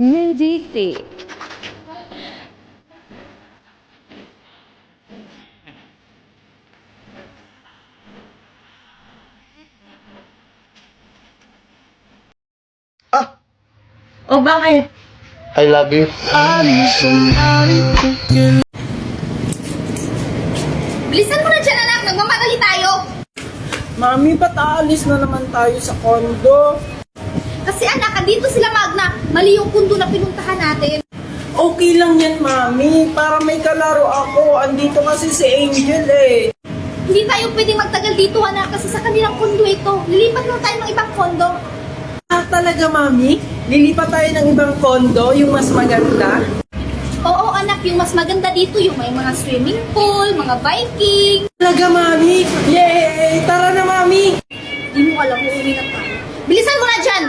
Medite. Ah, O bakit? I love you. Bilisan mo na dyan, anak. Nagmamadali tayo. Mami, ba't aalis na naman tayo sa kondo? Kasi anak, andito sila Magna. Mali yung kundo na pinuntahan natin. Okay lang yan, Mami. Para may kalaro ako. Andito kasi si Angel eh. Hindi tayo pwedeng magtagal dito, anak. Kasi sa kanilang kundo ito. Lilipat lang tayo ng ibang kondo. Ah, talaga, Mami? Lilipat tayo ng ibang kondo, yung mas maganda? Oo, anak. Yung mas maganda dito, yung may mga swimming pool, mga Viking. Talaga, Mami? Yay! Tara na, Mami! Di mo alam, uuwi na tayo. Bilisan mo na dyan!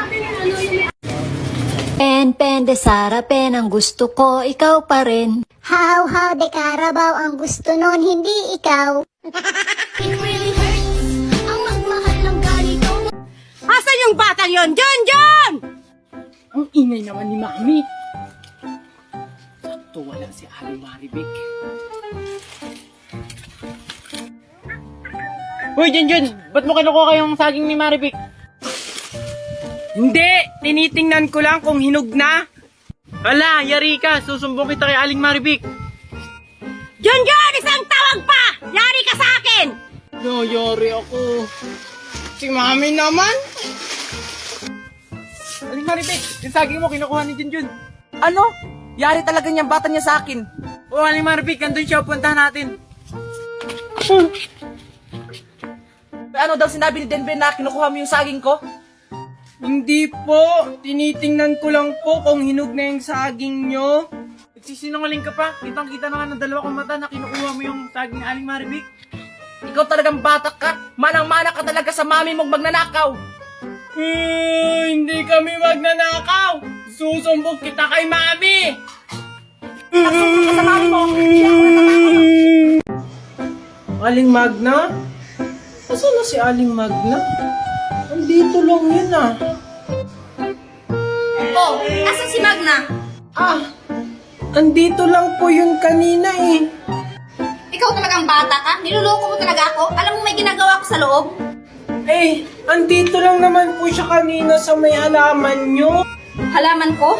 Pen de Sara, pen ang gusto ko, ikaw pa rin. How de Carabao ang gusto nun, hindi ikaw. It really hurts ang magmahal ng ganito. Asan yung batang yon? John! Ang ingay naman ni Mami. Sakto wala si Aling Maribek. Uy, Junjun! Ba't mo kinukuha yung saging ni Maribik? Hindi! Tinitingnan ko lang kung hinog na. Hala, yari ka! Susumbong kita kay Aling Maribik! John! Isang tawag pa! Yari ka sa akin! Yari ako. Si Mami naman! Aling Maribik, yung saging mo kinukuha ni Junjun. Ano? Yari talaga niyang bata niya sa akin. O, Aling Maribik, andun siya, puntahan natin. Ano daw sinabi ni Denver na kinukuha mo yung saging ko? Hindi po. Tinitingnan ko lang po kung hinog na yung saging nyo. Nagsisinungaling ka pa. Kitang-kita naman ng dalawa kong mata na kinukuha mo yung saging ni Aling Maribik. Ikaw talagang batak ka. Manang-mana ka talaga sa mami mong magnanakaw. Hindi kami magnanakaw. Susumbong kita kay Mami. Nagsumbong ka sa mami mo. Hindi ako natatakot. Aling Magna? Asan na si Aling Magna? Andito lang yun ah. Oh, asan si Magna? Ah, andito lang po yun kanina eh. Ikaw talagang bata ka? Niloloko mo talaga ako? Alam mo may ginagawa ko sa loob? Eh, andito lang naman po siya kanina sa may halaman nyo. Halaman ko?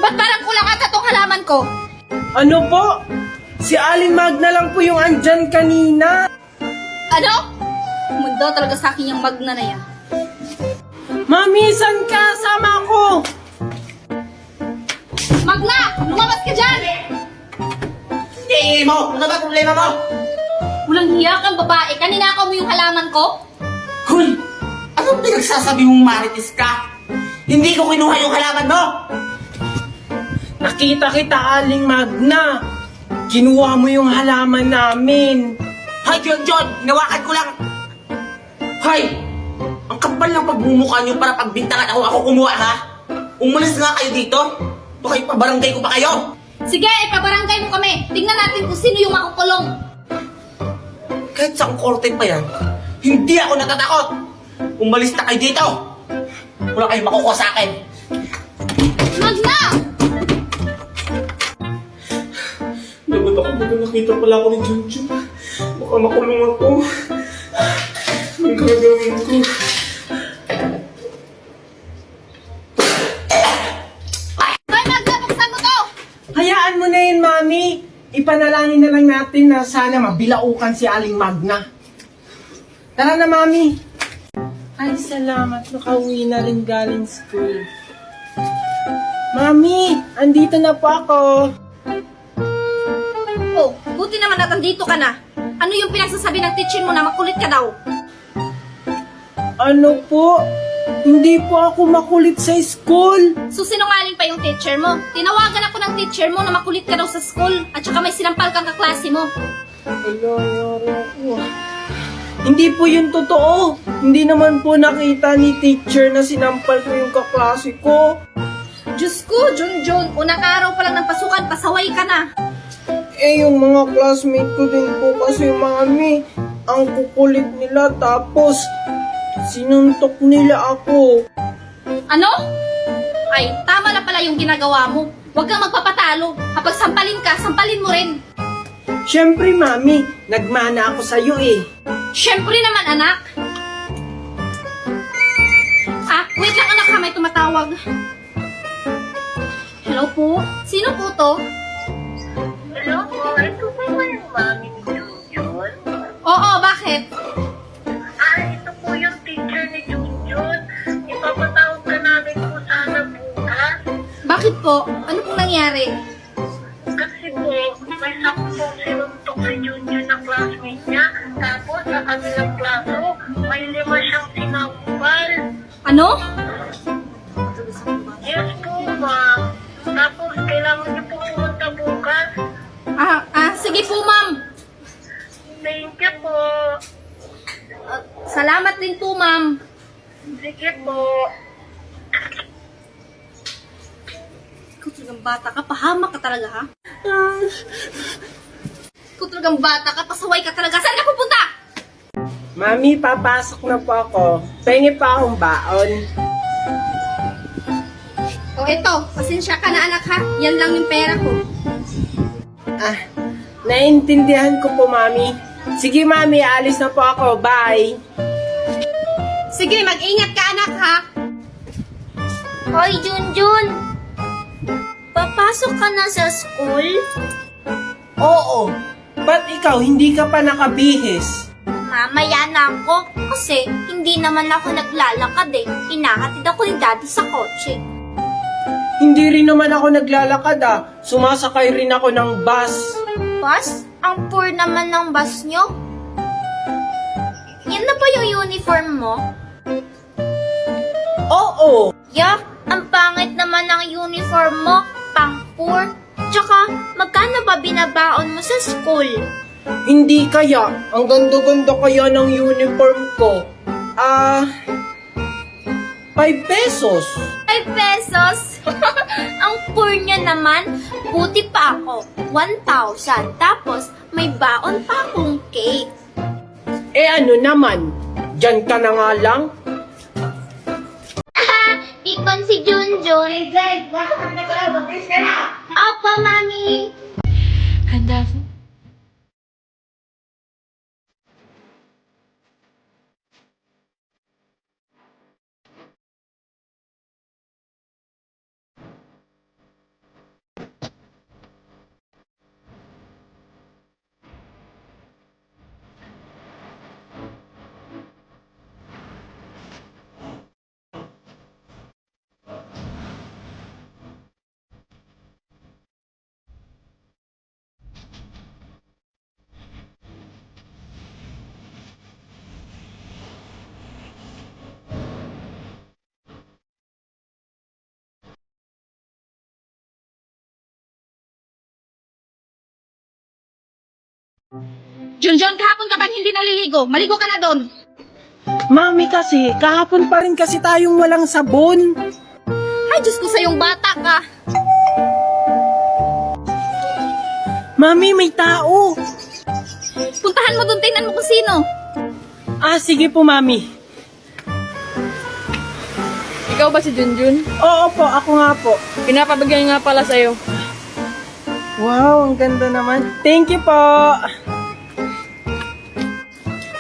Ba't parang kulang ata tong halaman ko? Ano po? Si Aling Magna lang po yung andyan kanina. Ano? Mundo talaga sa akin yung Magna na yan. Mami, saan ka? Sama ako. Magna! Lumabas ka dyan! Hindi mo! Ano ba problema mo? Walang hiya kang babae. Kanina ako mo yung halaman ko? Hoy! Anong pinagsasabi mong marites ka? Hindi ko kinuha yung halaman mo! Nakita kita, Aling Magna. Kinuha mo yung halaman namin. Hay, John! Hinawakan ko lang! Hay! Ang kapal ng pagmumukha niyo para pagbintangan ako kumuha, ha? Umalis nga kayo dito! Baka ipabarangay ko pa kayo! Sige, ipabarangay mo kami. Tingnan natin kung sino yung makukulong. Kahit sa korte pa yan, hindi ako natatakot! Umalis na kayo dito! Wala kayong makukuha sa akin! Magna! Lagot ako pag nakita pala ako ni Junjun. Baka makulong ako. Ang gagawin ko. Hoy, Magna, buksan mo to! Hayaan mo na yun, Mami. Ipanalangin na lang natin na sana mabilaukan si Aling Magna. Tara na, Mami. Ay, salamat. Nakauwi na rin galing school. Mami, andito na po ako. Oh, buti naman at andito ka na. Ano yung pinagsasabi ng teacher mo na makulit ka daw? Ano po? Hindi po ako makulit sa school. So, sinungaling pa yung teacher mo. Tinawagan ako ng teacher mo na makulit ka daw sa school at saka may sinampal kang kaklase mo. Wala, yari ako. Hindi po yun totoo. Hindi naman po nakita ni teacher na sinampal ko yung kaklase ko. Diyos ko, Junjun, unang araw pa lang ng pasukan, pasaway ka na. Eh, yung mga classmate ko din po kasi, Mami, ang kukulit nila. Tapos, Sinuntok nila ako. Ano? Ay, tama na pala yung ginagawa mo. Huwag kang magpapatalo. Kapag sampalin ka, sampalin mo rin. Siyempre, Mami, nagmana ako sa'yo eh. Siyempre naman, anak. Wait lang anak ha, may tumatawag. Hello po? Sino po to? Hello po, ito po ba yung mami ni Junjun? Oo, bakit? Ito po yung teacher ni Junjun. Ipapatawag ka namin po sana bukas. Bakit po? Ano pong nangyari? Kasi po, may saktong sinuntok si Junjun na classmate niya. Tapos sa kanilang klaso, may 5 siyang sinampal. Ano? Yes po, ma'am. Tapos kailangan niyo po pumunta bukas. Sige po ma'am. Thank you po. Salamat din po ma'am. Sige po. Ikaw talagang bata ka, pahamak ka talaga ha? Ikaw talagang bata ka, pasaway ka talaga. Saan ka pupunta? Mami, papasok na po ako. Pengi pa akong baon. O eto, pasensya ka na anak ha. Yan lang yung pera ko. Naintindihan ko po, Mami. Sige, Mami, alis na po ako. Bye. Sige, mag-ingat ka anak ha. Hoy, Junjun! Papasok ka na sa school? Oo. Ba't ikaw, hindi ka pa nakabihis? Mamaya na ako kasi hindi naman ako naglalakad eh. Inahatid ako ni Daddy sa kotse. Hindi rin naman ako naglalakad Sumasakay rin ako ng bus. Bus? Ang poor naman ng bus nyo. Yan na ba yung uniform mo? Oo. Yak, ang pangit naman ng uniform mo. Pang poor. Tsaka, magkano ba binabaon mo sa school? Hindi kaya. Ang ganda-ganda kaya ng uniform ko. 5 pesos. 5 pesos? Ang poor niya naman. Buti pa ako. 1,000. Tapos, may baon pa akong cake. Ano naman? Diyan ka na nga lang. Ikon si Junjun. Opo, Mami. Junjun, kahapon ka ba hindi naliligo? Maligo ka na doon. Mami kasi, kahapon pa rin kasi tayong walang sabon. Ay, Diyos ko sa yung bata ka. Mami, may tao. Puntahan mo doon, tingnan mo kung sino. Sige po, Mami. Ikaw ba si Junjun? Oo po, ako nga po. Pinapabigay nga pala sa'yo. Wow, ang ganda naman. Thank you po.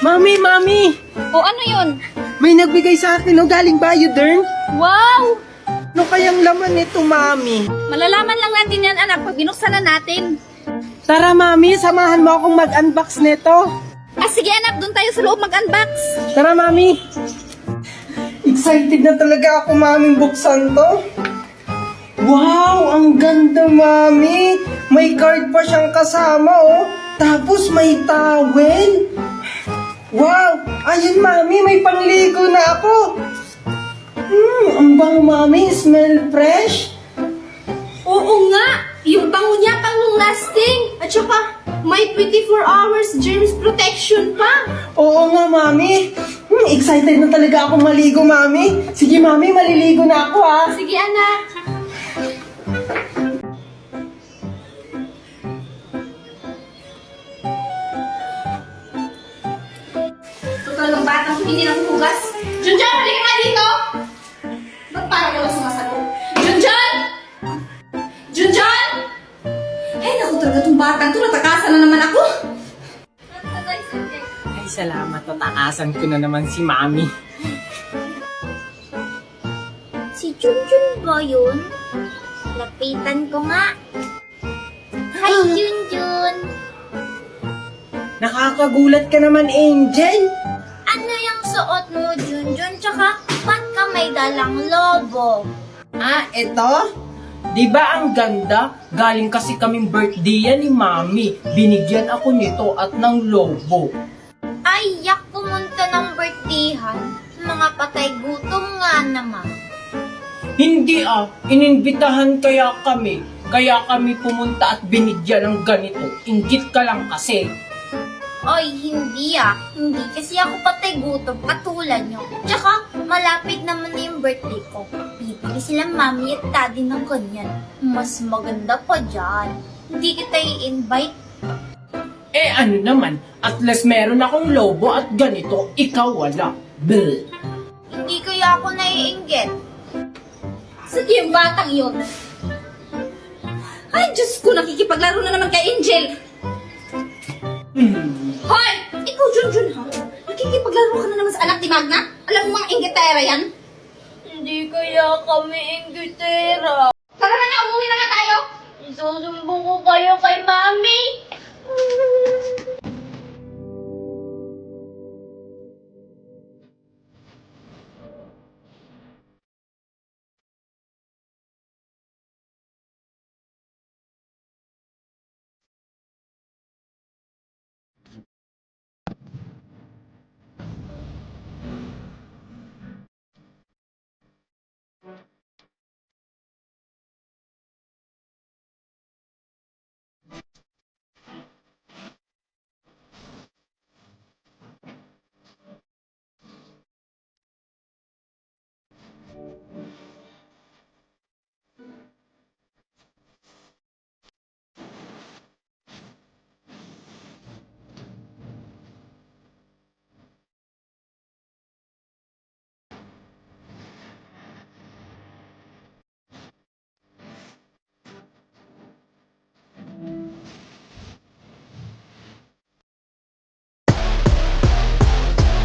Mami, Mami! O ano yun? May nagbigay sa akin, galing Bayodern. Wow! Ano kayang laman nito, Mami? Malalaman lang natin yan, anak, pag binuksan na natin. Tara, Mami, samahan mo akong mag-unbox nito. Sige anak, doon tayo sa loob mag-unbox. Tara, Mami. Excited na talaga ako, Mami, buksan to. Wow, ang ganda, Mami. May card pa siyang kasama, Tapos may towel. Wow, ayun, Mami, may pangligo na ako. Ang bango, Mami, smell fresh. Oo nga, yung bango niya pang long lasting. At saka, may 24 hours germs protection pa. Oo nga, Mami. Excited na talaga ako maligo, Mami. Sige, Mami, maliligo na ako, Sige anak. Ito talagang batang hindi nakuhugas. Junjun, halika nga dito! Ba't parang wala sumasagot? Junjun! Junjun! Ay, naku talaga itong batang to. Natakasan na naman ako. Ay, salamat. Tatakasan ko na naman si Mami. Si Junjun ba yun? Lapitan ko nga. Hi, Junjun! Nakakagulat ka naman, Angel. Ano yung suot mo, Junjun? Tsaka, ba't ka may dalang lobo? Ah, eto? Di ba ang ganda? Galing kasi kaming birthday yan ni Mami. Binigyan ako nito at ng lobo. Ay, yak pumunta ng birthdayhan. Mga patay gutom nga naman. Hindi ininbitahan kaya kami. Kaya kami pumunta at binigyan ng ganito. Inggit ka lang kasi. Oy, hindi Hindi kasi ako patay gutom katulad nyo. Tsaka, malapit naman na yung birthday ko. Bibili sila mami at daddy ng ganyan. Mas maganda pa dyan. Hindi kita i-invite. Eh ano naman, at least meron akong lobo at ganito, ikaw wala. Bleh. Hindi kaya ako naiinggit. Sige yung batang yun. Ay, Diyos ko, nakikipaglaro na naman kay Angel. Hoy! Ikaw, Junjun, ha? Nakikipaglaro ka na naman sa anak ni Magna? Alam mo mga inggitera yan? Hindi kaya kami inggitera. Tara na nga, umuwi na nga tayo! Isusumbong ko kayo kay mami.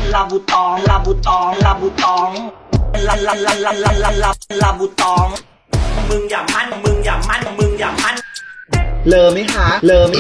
Labutong, labutong, labutong. Labutong. มึงอย่ามั่น มึงอย่ามั่น มึงอย่ามั่น เลอไหมคะ เลอไหม